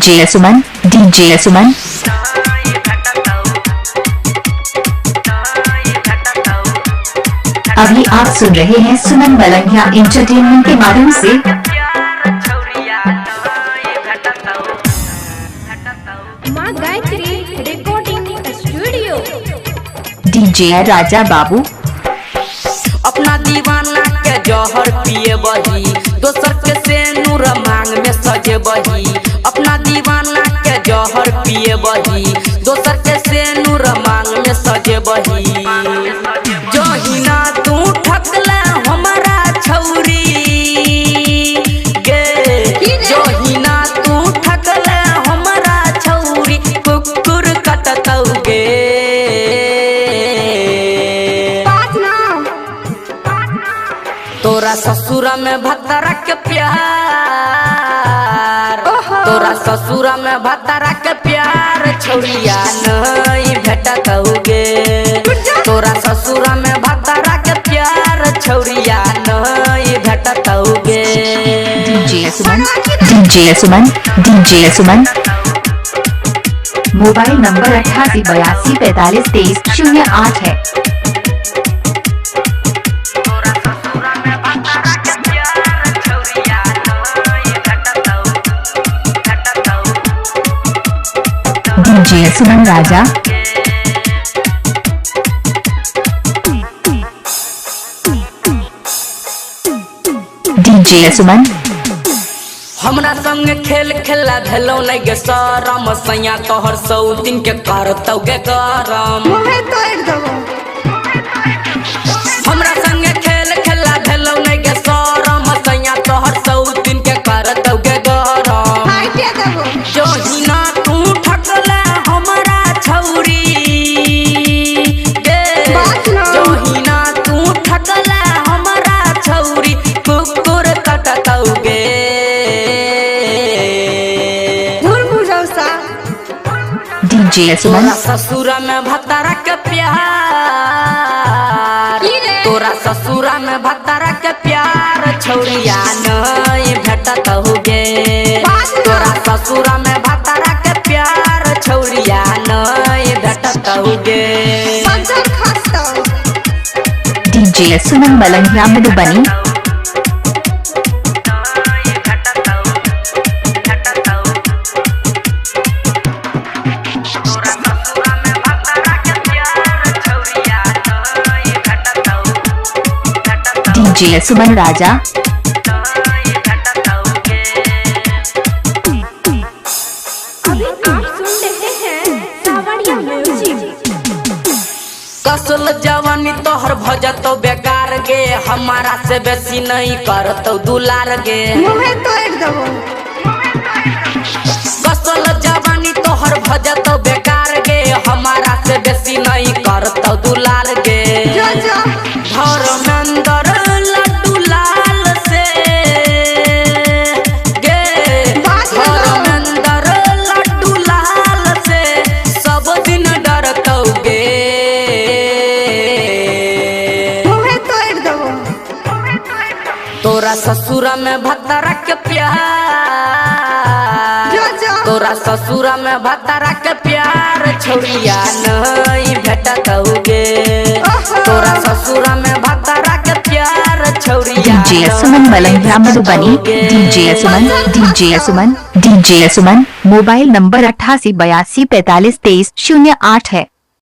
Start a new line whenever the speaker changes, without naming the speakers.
DJ सुमन अभी आप सुन रहे हैं सुमन मलंगिया एंटरटेनमेंट के माध्यम से।
माँ Gayatri recording studio.
DJ Raja Babu
अपना दीवाना के जौहर पिए बही, दोसर के सेनूर मांग में सजे बही। अपना दीवाना के जौहर पिए बही, दोसर के सेनूर मांग में सजे बही। जहिना तू ठकला हमारा छौरी गे, जहिना तू ठकला हमारा छौरी, कुकुर कटतौ गे। तोरा ससुरा में भतरा के प्यार, तोरा ससुरा में भतरा के प्यार छौरिया नहीं भेटतौगे। तोरा ससुरा में भतरा के प्यार छौरिया नहीं भेटतौगे।
डीजे सुमन मोबाइल नंबर 8882452308 है। डीजे सुमन राजा डीजे सुमन
हमरा संग खेल खेला भेलौ नहीं गे शरम, सैया तोहर 100 दिन के करतौ गे गरम। हमरा संग खेल खेला भेलौ नहीं गे शरम, सैया तोहर 100 दिन के करतौ गे गरम। जहिना तू ठकला हमारा छौरी गे, जहिना तू ठकला हमारा छौरी, कुकुर कटतौ गे।
डीजे सुमन
ससुरा में भतरा के प्यार, तोरा ससुरा में भतरा के प्यार छौरिया नहीं भेटतौगे। तोरा ससुरा में भतरा के प्यार छौरिया नहीं भेटतौगे।
डीजे सुमन मलंगिया मधुबनी डीजे सुमन राजा
अभी आप सुन रहे हैं सावरिया म्यूजिक।
कसल जवानी तोहर भजतो बेकार गे, हमारा से बेसी नहीं करतौ दुलार गे। कसल जवानी तोहर भजतो बेकार गे, हमारा से बेसी नहीं करतौ दुलार गे। धर्मेंद्र लड्डू लाल से गे, धर्मेंद्र लड्डू लाल से सब दिन डरतौ गे। तोरा ससुरा में भतरा के प्यार, तोरा ससुरा में भतरा के प्यार छौरिया नहीं भेटतौगे। तोरा ससुरा में भतरा के प्यार छौरिया।
डीजे सुमन मलंगिया मधुबनी डीजे सुमन मोबाइल नंबर 8882452308 है।